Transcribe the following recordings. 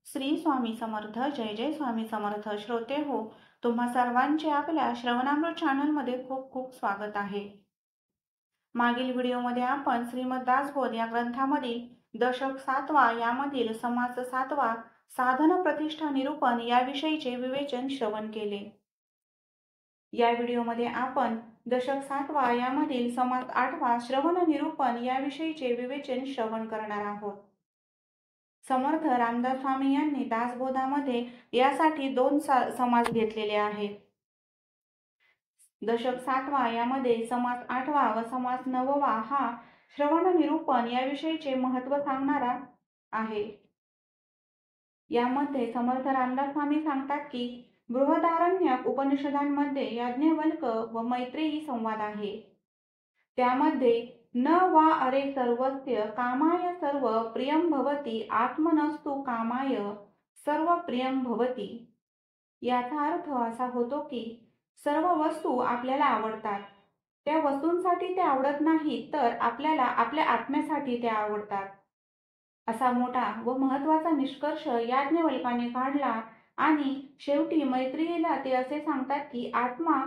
श्री स्वामी समर्थ. जय जय स्वामी समर्थ. श्रोते हो, तुम्हा सर्वांचे आपल्या श्रवणामृत चॅनलमध्ये खूप खूप स्वागत आहे. मागील व्हिडिओमध्ये आपण श्रीमद दासबोध या ग्रंथामधील दशक 7वा यामधील समास 7वा साधन प्रतिष्ठा निरूपण याविषयीचे विवेचन श्रवण केले. या व्हिडिओमध्ये आपण दशक 7वा यामधील समास 8वा श्रवण निरूपण याविषयीचे विवेचन श्रवण करणार आहोत. समर्थ रामदास स्वामी यांनी दासबोधामध्ये यासाठी दोन समास घेतलेले आहेत. दशक 7वा यामध्ये समास 8वा व समास 9वा हा श्रवण निरूपण याविषयीचे महत्त्व सांगणारा आहे. यामध्ये समर्थ रामदास स्वामी सांगतात की बृहदारण्यक उपनिषदांमध्ये याज्ञवल्क व मैत्रेयी संवाद आहे. त्यामध्ये न वा अरे सर्वस्य कामाय सर्व प्रियं भवति आत्मनस्तु कामाय सर्व प्रियं भवति. याचा अर्थ असा होतो की सर्व वस्तू आपल्याला आवडतात, त्या वस्तूंसाठी ते आवडत नाही तर आपल्याला आपल्या आत्म्यासाठी त्या आवडतात. असा मोठा व महत्त्वाचा निष्कर्ष याज्ञवल्काने काढला आणि शेवटी मैत्रेयीला ते असे सांगतात की आत्मा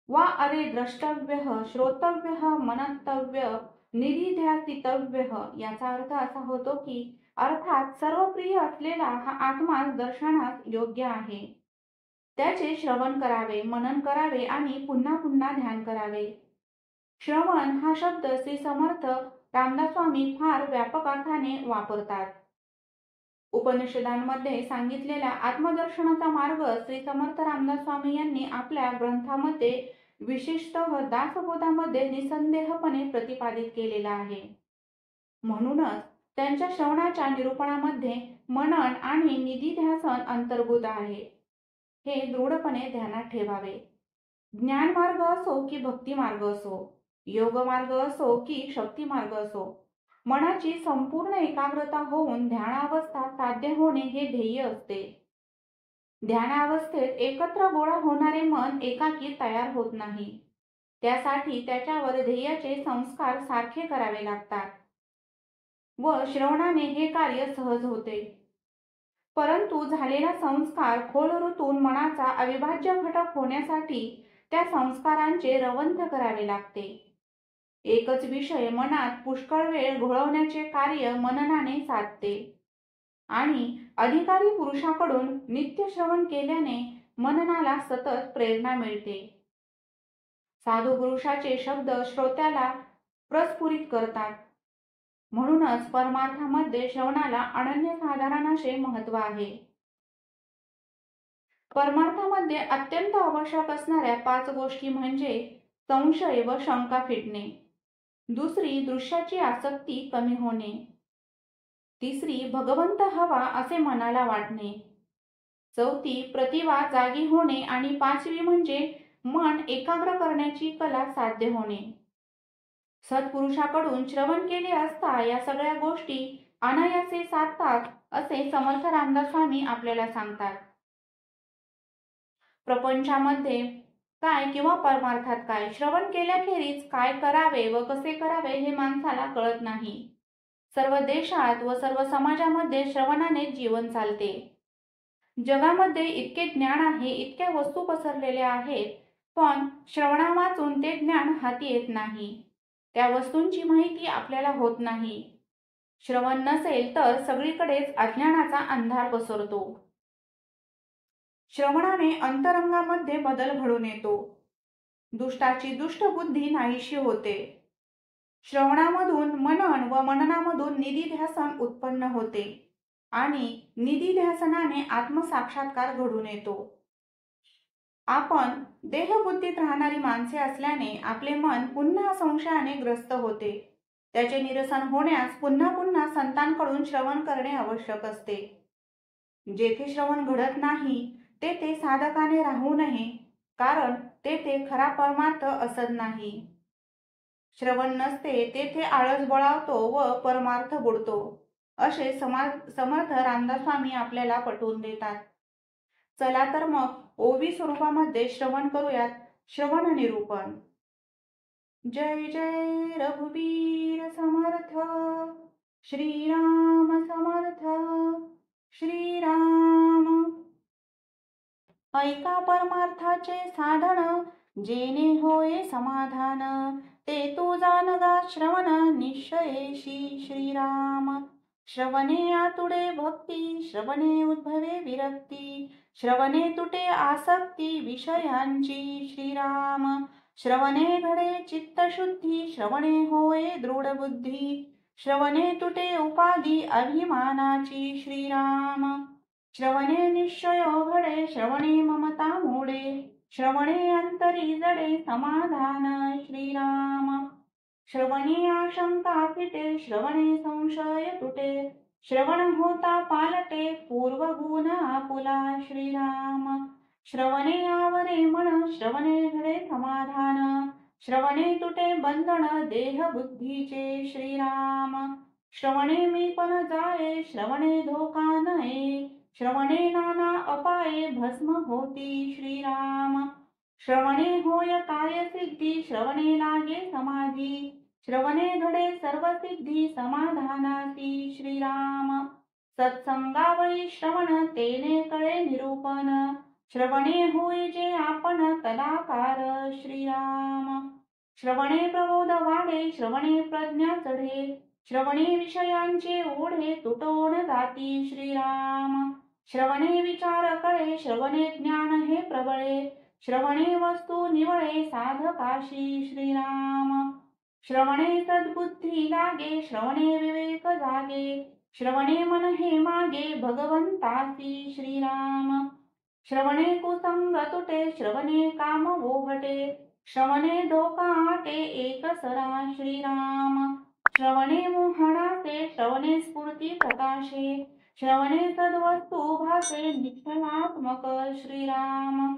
वा अरे द्रष्टव्य श्रोतव्य मनंतव्य निधिध्यासितव्य. याचा अर्थ असा होतो की अर्थात सर्व प्रिय असलेला हा आत्मा दर्शनास योग्य आहे. त्याचे श्रवण करावे, मनन करावे आणि पुन्हा पुन्हा ध्यान करावे. श्रवण हा शब्द श्री समर्थ रामदास स्वामी फार व्यापक अर्थाने वापरतात. उपनिषदांमध्ये सांगितलेला आत्मदर्शनाचा मार्ग श्री समर्थ रामदास स्वामी यांनी आपल्या ग्रंथामध्ये विशेषतः दासबोधामध्ये निसंदेहपणे प्रतिपादित केलेला आहे. म्हणूनच त्यांच्या श्रवणाच्या निरूपणामध्ये मनन आणि निधिध्यासन अंतर्भूत आहे. हे दृढपणे ध्यानात ठेवावे. ज्ञान मार्ग असो की भक्ती मार्ग असो, योग मार्ग असो की शक्ती मार्ग असो, मनाची संपूर्ण एकाग्रता होऊन ध्यानावस्था साध्य होणे हे ध्येय असते. ध्यानावस्थेत एकत्र गोळा होणारे मन एकाकी तयार होत नाही. त्यासाठी त्याच्यावर ध्येयाचे संस्कार सारखे करावे लागतात व श्रवणाने हे कार्य सहज होते. परंतु झालेला संस्कार खोल रुतून मनाचा अविभाज्य घटक होण्यासाठी त्या संस्कारांचे रवंथ करावे लागते. एकच विषय मनात पुष्कळ वेळ घोळवण्याचे कार्य मननाने साधते आणि अधिकारी पुरुषाकडून नित्य श्रवण केल्याने मननाला सतत प्रेरणा मिळते. साधू पुरुषाचे शब्द श्रोत्याला प्रस्फुरित करतात. म्हणूनच परमार्थामध्ये श्रवणाला अनन्यसाधारण असे महत्त्व आहे. परमार्थामध्ये अत्यंत आवश्यक असणाऱ्या 5 गोष्टी म्हणजे संशय व शंका फिटणे, दुसरी दृश्याची आसक्ती कमी होणे, तिसरी भगवंत हवा असे मनाला वाटणे, चौथी प्रतिभा जागी होणे आणि 5वी म्हणजे मन एकाग्र करण्याची कला साध्य होणे. सत्पुरुषाकडून श्रवण केले असता या सगळ्या गोष्टी अनायासे साधतात असे समर्थ रामदास स्वामी आपल्याला सांगतात. प्रपंचामध्ये काय किंवा परमार्थात काय, श्रवण केल्याखेरीज काय करावे व कसे करावे हे माणसाला कळत नाही. सर्व देशात व सर्व समाजामध्ये श्रवणाने जीवन चालते. जगामध्ये इतके ज्ञान आहे, इतक्या वस्तू पसरलेल्या आहेत, पण श्रवणा वाचून ते ज्ञान हाती येत नाही. त्या वस्तूंची माहिती आपल्याला होत नाही. श्रवण नसेल तर सगळीकडेच अज्ञानाचा अंधार पसरतो. श्रवणाने अंतरंगामध्ये बदल घडून येतो. दुष्टाची दुष्ट बुद्धी नाहीशी होते. श्रवणामधून मनन व मननामधून निधिध्यासन उत्पन्न होते आणि निधिध्यासनाने आत्मसाक्षात्कार घडून येतो. आपण देहबुद्धीत राहणारी माणसे असल्याने आपले मन पुन्हा संशयाने ग्रस्त होते. त्याचे निरसन होण्यास पुन्हा पुन्हा संतांकडून श्रवण करणे आवश्यक असते. जेथे श्रवण घडत नाही तेथे साधकाने राहू नये, कारण तेथे खरा परमार्थ असत नाही. श्रवण नसते तेथे आळस बळावतो व परमार्थ बुडतो असे समर्थ रामदास स्वामी आपल्याला पटवून देतात. चला तर मग ओवी स्वरूपामध्ये श्रवण करूयात. श्रवण निरूपण. जय जय रघुवीर समर्थ, श्रीराम समर्थ, श्रीराम ऐका परमार्थाचे साधन, जेणे होय समाधान, ते तू जानगा श्रवण निश्चयेशी श्रीराम. श्रवणे आतुडे भक्ती, श्रवणे उद्भवे विरक्ती, श्रवणे तुटे आसक्ती विषयांची श्रीराम. श्रवणे घडे चित्तशुद्धी, श्रवणे होय दृढ बुद्धी, श्रवणे तुटे उपाधी अभिमानाची श्रीराम. श्रवणे निश्चय घडे, श्रवणे ममता मोडे, श्रवणे अंतरी जडे समाधान श्रीराम. श्रवणे आशंका फिटे, श्रवणे संशय तुटे, श्रवण होता पालटे पूर्वगुण आपुला श्रीराम. श्रवणे आवरे मन, श्रवणे घडे समाधान, श्रवणे तुटे बंधन देह बुद्धीचे श्रीराम. श्रवणे मी पण जाये, श्रवणे धोका नये, श्रवणे नाना अपाये भस्म होती श्रीराम. श्रवणे होय कार्यसिद्धी, श्रवणे लागे समाधी, श्रवणे घडे सर्व सिद्धी समाधानासी श्रीराम. सत्संगावरी श्रवण, तेने कळे निरूपण, श्रवणे होय जे आपण तदाकार श्रीराम. श्रवणे प्रबोध वाढे, श्रवणे प्रज्ञा चढे, श्रवणे विषयांचे ओढे तुटोन जाती श्रीराम. श्रवणे विचार कळे, श्रवणे ज्ञान हे प्रबळे, श्रवणे वस्तू निवळे साधकाशी श्रीराम. श्रवणे सद्बुद्धी लागे, श्रवणे विवेक जागे, श्रवणे मन हे मागे भगवंतासी श्रीराम. श्रवणे कुसंग तुटे, श्रवणे काम ओघटे, श्रवणे धोका आटे एकसरा श्रीराम. श्रवणे मोहनाचे, श्रवणे स्फूर्ती प्रकाशे, श्रवणे सद्वस्तू भासे निश्चयात्मक श्रीराम.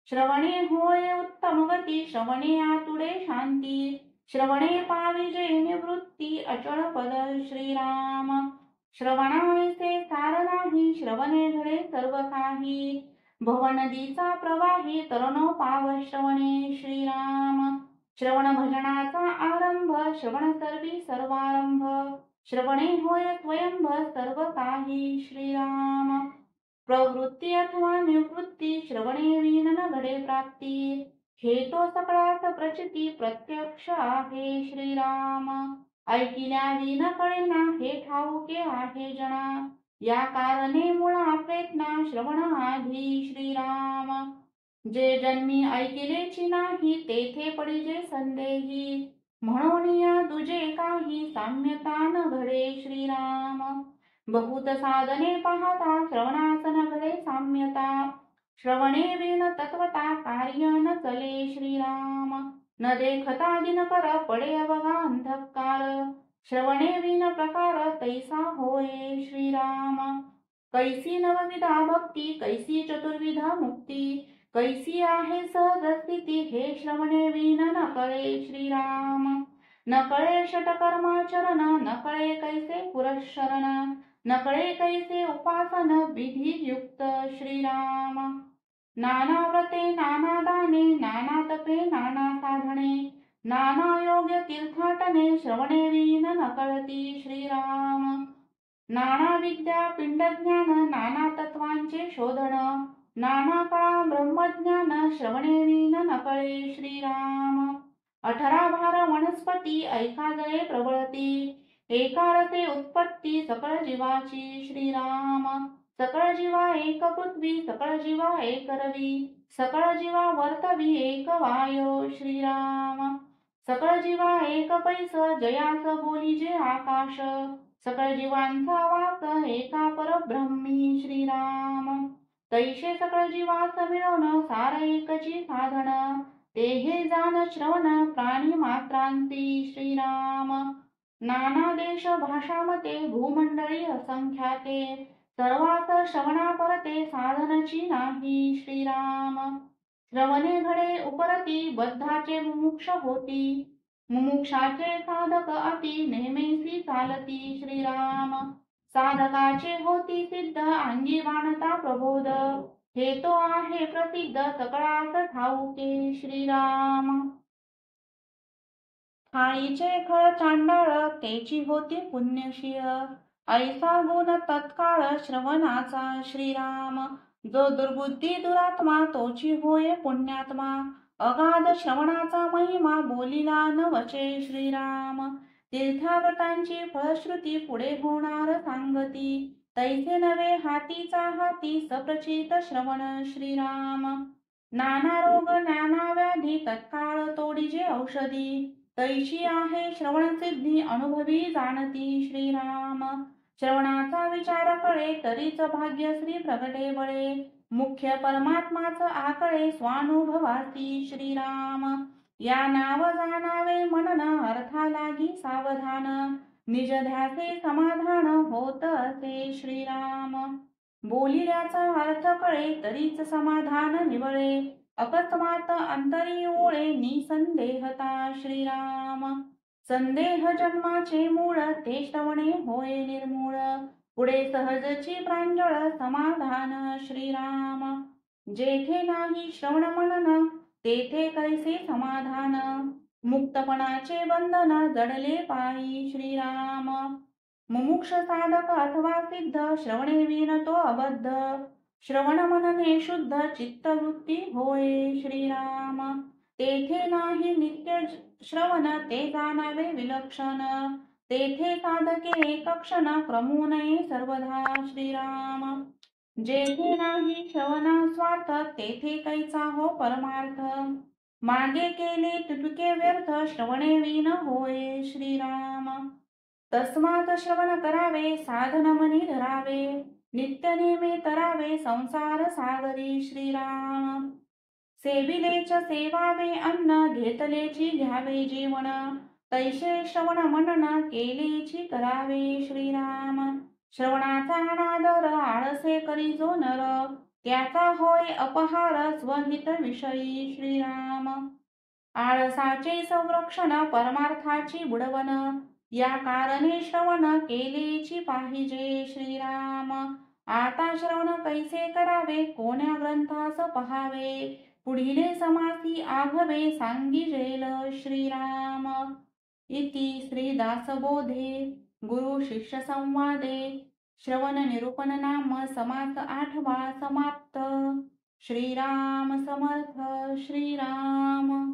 श्रवणे होय उत्तम गती, श्रवणे आतुडे शांती, श्रवणे पाविजे निवृत्ती अचळ पद श्रीराम. श्रवणाविसे सार नाही, श्रवणे घडे सर्व काही, भवनदीचा प्रवाही तरणो पाव श्रवणे श्रीराम. श्रवण भजनाचा आरंभ, श्रवण सर्वी सर्वारंभ, श्रवणे होय स्वयंभ सर्व काही श्रीराम. प्रवृत्ती अथवा निवृत्ती, श्रवणे विन न घडे प्राप्ती, हे तो सकळात प्रचिती प्रत्यक्ष आहे श्रीराम. ऐकिल्या विन कळेना, हे ठाऊके आहे जना, या कारणे मुळा प्रयत्ना श्रवण आधी श्रीराम. जे जन्मी ऐकिलेची नाही, तेथे पडिजे संदेही, म्हणून या तुझे काही साम्यता न घडे श्रीराम. बहुत साधने पाहता, श्रवणासन घडे साम्यता, श्रवणे विण तत्वता कार्य न चले श्रीराम. न देखता दिनकर पडे अवघा अंधकार, श्रवणे विण प्रकार तैसा होय श्रीराम. कैसी नवविधा भक्ती, कैसी चतुर्विधा मुक्ती, कैसी आहे सहज स्थिती, हे श्रवणे विण न कळे श्रीराम. न कळे षटकर्माचरण, न कळे कैसे पुरःशरण, न कळे कैसे उपासन विधियुक्त श्रीराम. नाना व्रते नाना दाने, नाना तपे नाना साधने, नाना योग्य तीर्थाटने, श्रवणे विण न कळती श्रीराम. नाना विद्या पिंडज्ञान, नाना तत्वांचे शोधन, नाना कळा ब्रह्मज्ञान, श्रवणे विण न कळे श्रीराम. 18 भार वनस्पती, ऐका गळे प्रबळती, एका रसे उत्पत्ती सकळ जीवाची श्रीराम. सकळ जीवा एक पृथ्वी, सकळ जीवा एक रवी, सकळ जीवा वर्तवी एक वायो श्रीराम. सकळ जीवा एक पैस, जयास बोलिजे आकाश, सकळ जीवांचा वास एका परब्रह्मी श्रीराम. तैसे सकळ जीवास मिळवण सार एकची साधन, ते हे जाण श्रवण प्राणी मात्रांती श्रीराम. नाना देश भाषामते, भूमंडळी असंख्याते, सर्वात श्रवणा परते साधनची नाही श्रीराम. श्रवणे घडे उपरती, बद्धाचे मुमुक्ष होती, मुमुक्षाचे साधक अति नेमेसी चालती श्रीराम. साधकाचे होती सिद्ध अंगी बाणता प्रबोध, हे तो आहे प्रसिद्ध सकळास ठाऊके श्रीराम. थाळीचे खळ चांडाळ, तेची होती पुण्यशील, ऐसा गुण तत्काळ श्रवणाचा श्रीराम. जो दुर्बुद्धी दुरात्मा तोची होय पुण्यात्मा. अगाध श्रवणाचा महिमा बोलिला न वचे श्रीराम. तीर्थाव्रतांची फलश्रुती पुढे होणार सांगती. तैसे नवे हातीचा हाती सप्रचित श्रवण श्रीराम. नाना रोग नाना व्याधी तत्काळ तोडीजे औषधी. तैशी आहे श्रवणसिद्धी अनुभवी जाणती श्रीराम. श्रवणाचा विचार कळे तरीच भाग्य श्री प्रगटे बळे. मुख्य परमात्माच आकळे स्वानुभवासी श्रीराम. या नाव जाणावे मनन अर्था लागी सावधान. निज ध्यासे समाधान होत असे श्रीराम. बोलिल्याचा अर्थ कळे तरीच समाधान निवळे. अकस्मात अंतरी ओळे निसंदेहता श्रीराम. संदेह जन्माचे मूळ ते श्रवणे होय निर्मूळ. पुढे सहजची प्रांजळ समाधान श्रीराम. जेथे नाही श्रवण मनन तेथे कैसे समाधान. मुक्तपणाचे बंधन जडले पायी श्रीराम. मुमुक्ष साधक अथवा सिद्ध श्रवणे विन तो अबद्ध. श्रवण मनने शुद्ध चित्तवृत्ती होय श्रीराम. तेथे नाही नित्य श्रवण ते जाणावे विलक्षण. तेथे साधके एक क्षण क्रमू नये सर्वदा श्रीराम. जेथे नाही श्रवणा स्वार्थ तेथे कैचा हो परमार्थ. मागे केले तुटके व्यर्थ श्रवणे विन होय श्रीराम. तस्मात श्रवण करावे साधन मनी धरावे. नित्य नेमे तरावे संसार सागरी श्रीराम. सेविलेच सेवावे अन्न घेतलेची घ्यावे जीवन. तैसे श्रवण मनन केलेची करावे श्रीराम. श्रवणाचा अनादर आळसे करी जो नर. त्याचा होय अपहार स्वहित विषयी श्रीराम. आळसाचे संरक्षण परमार्थाची बुडवण. या कारणे श्रवण केलेची पाहिजे श्रीराम. आता श्रवण कैसे करावे कोण्या ग्रंथास पहावे. पुढिले समासी आघवे सांगिजेल श्रीराम. इति श्री दासबोधे गुरु शिष्य संवादे श्रवण निरूपण नाम समास 8वा समाप्त. श्रीराम समर्थ श्रीराम.